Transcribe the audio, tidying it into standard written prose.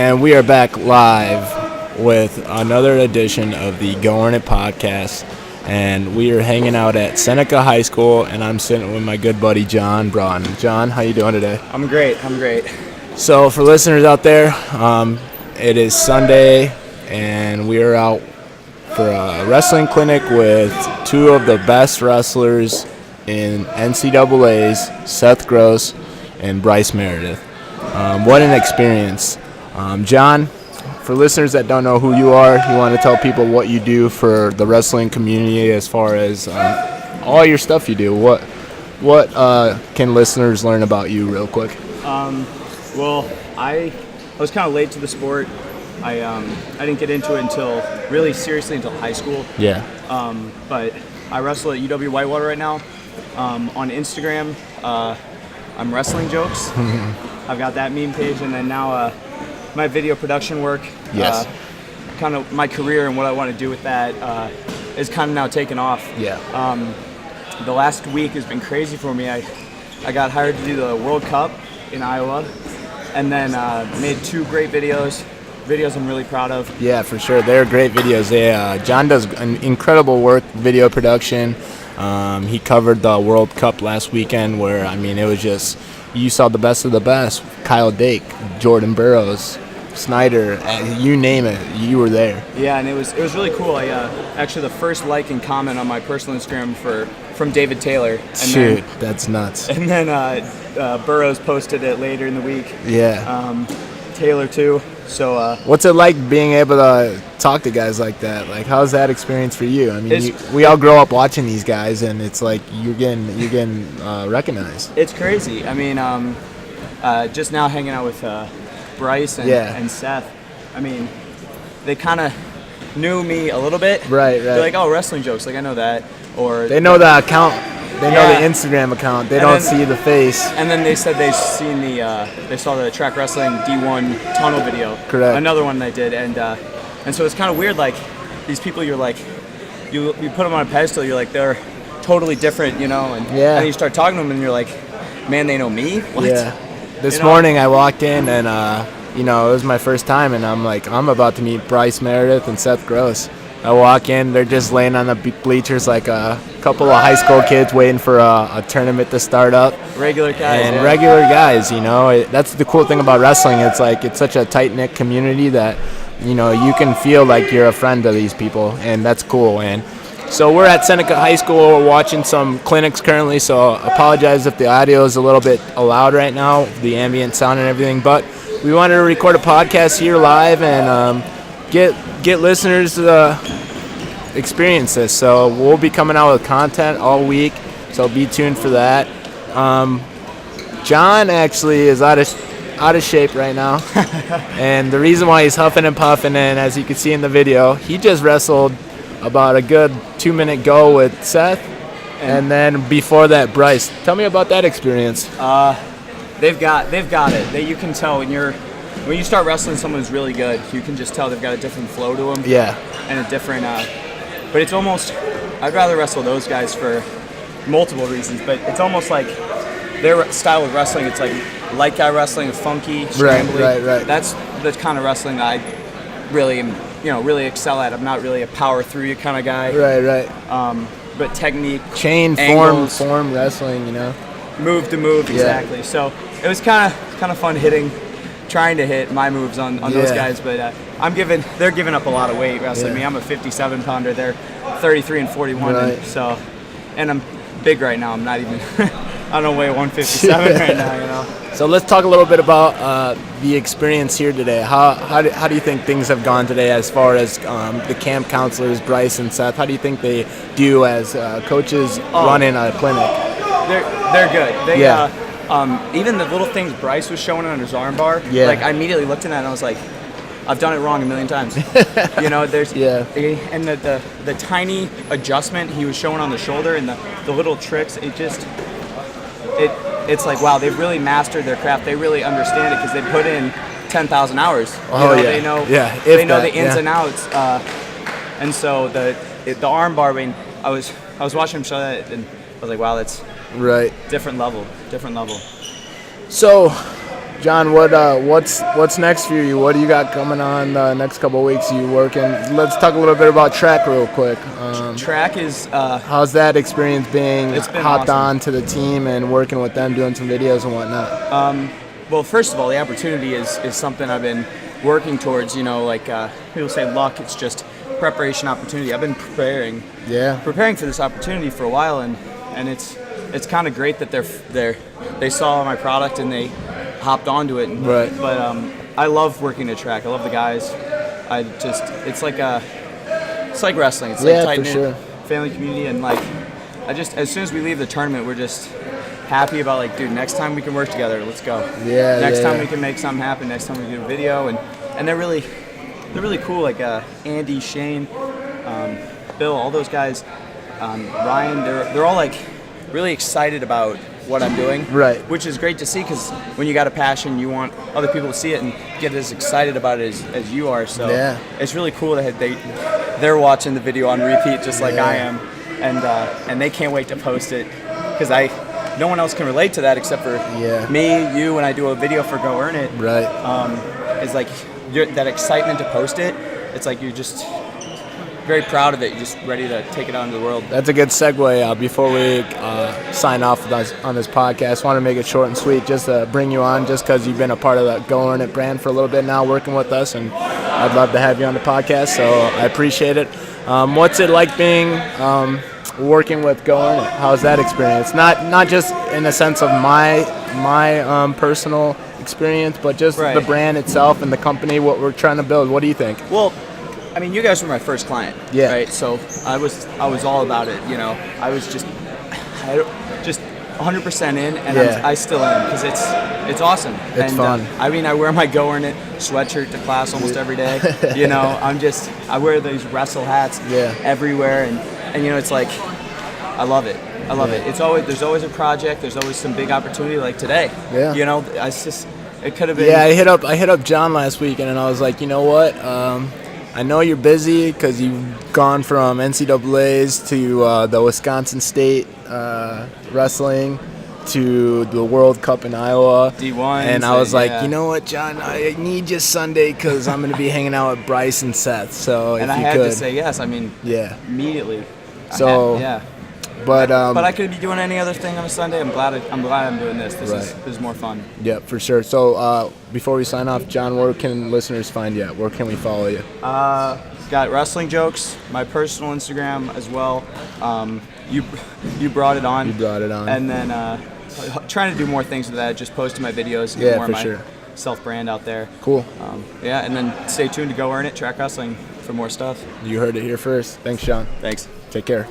And we are back live with another edition of the Go Earn It podcast. And we are hanging out at Seneca High School, and I'm sitting with my good buddy John Broughton. John, how you doing today? I'm great. So for listeners out there, it is Sunday, and we are out for a wrestling clinic with two of the best wrestlers in NCAA's, Seth Gross and BRYCE MEREDITH. What an experience. John, for listeners that don't know who you are, you want to tell people what you do for the wrestling community as far as all your stuff you do. What can listeners learn about you real quick? Well, I was kind of late to the sport. I didn't get into it until high school. Yeah. But I wrestle at UW Whitewater right now. On Instagram, I'm wrestling jokes. I've got that meme page, and then now my video production work. Yes. Kind of my career and what I want to do with that is kind of now taken off. Yeah. The last week has been crazy for me. I got hired to do the World Cup in Iowa, and then made two great videos I'm really proud of. Yeah, for sure. They're great videos. John does an incredible work, video production. He covered the World Cup last weekend where, it was just, you saw the best of the best. Kyle Dake, Jordan Burroughs, Snyder, you name it, you were there. Yeah, and it was really cool. I actually the first like and comment on my personal Instagram from David Taylor. And that's nuts. And then Burroughs posted it later in the week. Yeah. Taylor too. So what's it like being able to talk to guys like that? Like, how's that experience for you? We all grow up watching these guys, and it's like you're getting recognized. It's crazy. Just now hanging out with Bryce and Seth. They kind of knew me a little bit. Right. They're like, oh, wrestling jokes. Like, I know that. Or they know the account. They know the Instagram account. They don't see the face. And then they said they saw the Trackwrestling D1 tunnel video. Correct. Another one they did, and so it's kind of weird. Like, these people, you're like, you put them on a pedestal. You're like, they're totally different, And then you start talking to them, and you're like, man, they know me. What? Yeah. This morning I walked in, and it was my first time, and I'm like, I'm about to meet BRYCE MEREDITH and Seth Gross. I walk in, they're just laying on the bleachers like a couple of high school kids waiting for a tournament to start up. Regular guys. And regular guys, that's the cool thing about wrestling. It's like it's such a tight-knit community that, you can feel like you're a friend to these people, and that's cool. And so we're at Seneca High School. We're watching some clinics currently, so apologize if the audio is a little bit loud right now, the ambient sound and everything. But we wanted to record a podcast here live and get listeners to experience this. So we'll be coming out with content all week, so be tuned for that. John actually is out of shape right now, and the reason why he's huffing and puffing, and as you can see in the video, he just wrestled about a good 2-minute go with Seth, and then before that BRYCE. Tell me about that experience. They've got it. You can tell when you start wrestling someone who's really good, you can just tell they've got a different flow to them. Yeah. And a different, but it's almost, I'd rather wrestle those guys for multiple reasons, but it's almost like their style of wrestling, it's like light guy wrestling, funky, scrambly. Right. That's the kind of wrestling that I really am, really excel at. I'm not really a power through you kind of guy. Right. But technique, chain, angles, form wrestling, move to move, exactly. So it was kind of fun trying to hit my moves on those guys, but they're giving up a lot of weight wrestling me. I'm a 57 pounder. They're 33 and 41, right. and I'm big right now. I'm not even I don't weigh 157 right now. So let's talk a little bit about the experience here today. How do you think things have gone today as far as the camp counselors, Bryce and Seth? How do you think they do as coaches running a clinic? They're good. Even the little things Bryce was showing on his armbar, like I immediately looked at that and I was like, I've done it wrong a million times. There's and the tiny adjustment he was showing on the shoulder and the little tricks, it's like, wow, they've really mastered their craft. They really understand it because they put in 10,000 hours. They know the ins and outs. And so the armbar, I was watching him show that and I was like, wow, that's right. Different level. So John, what's next for you? What do you got coming on the next couple of weeks? You working? Let's talk a little bit about track real quick. Track is. How's that experience being hopped awesome. on to the team and working with them, doing some videos and whatnot? Well, first of all, the opportunity is something I've been working towards. You know, like people say luck. It's just preparation, opportunity. I've been preparing for this opportunity for a while, and it's kind of great that they saw my product and they hopped onto it. Right. But I love working at track. I love the guys. It's like wrestling. It's like tight-knit family community, and like as soon as we leave the tournament, we're just happy about like, dude, next time we can work together, let's go. Next time we can make something happen. Next time we do a video, and they're really cool. Like Andy, Shane, Bill, all those guys, Ryan. They're all like really excited about what I'm doing, right? Which is great to see, because when you got a passion, you want other people to see it and get as excited about it as you are. So it's really cool that they're watching the video on repeat just like I am, and they can't wait to post it, because no one else can relate to that except for me, you, when I do a video for Go Earn It. Right. It's like that excitement to post it. It's like you're just very proud of it. You're just ready to take it out into the world. That's a good segue. Before we sign off on this podcast, I want to make it short and sweet, just to bring you on, just because you've been a part of the Go Earn It brand for a little bit now, working with us, and I'd love to have you on the podcast, so I appreciate it. What's it like being working with Go Earn It? How's that experience? Not just in the sense of my personal experience, but just the brand itself and the company, what we're trying to build. What do you think? Well, I mean, you guys were my first client, right? So I was all about it, you know. I was just 100% in, and I still am, because it's awesome. It's fun. I mean, I wear my Go Earn It sweatshirt to class almost every day. You know, I wear these wrestle hats everywhere, and you know, it's like, I love it. I love it. There's always a project. There's always some big opportunity, like today. Yeah. You know, it could have been. Yeah, I hit up John last week, and I was like, you know what? I know you're busy because you've gone from NCAAs to the Wisconsin State wrestling to the World Cup in Iowa. D1. And I was like, you know what, John? I need you Sunday because I'm going to be hanging out with BRYCE and SETH. So if and I you had could. to say yes. I mean, immediately. So but I could be doing any other thing on a Sunday. I'm glad I'm doing this. This is more fun. Yeah, for sure. So before we sign off, John, where can listeners find you at? Where can we follow you? Got wrestling jokes, my personal Instagram as well. You brought it on. You brought it on. And then trying to do more things with that. Just posting my videos, get more of my self-brand out there. Cool. And then stay tuned to Go Earn It, Track Wrestling, for more stuff. You heard it here first. Thanks, John. Thanks. Take care.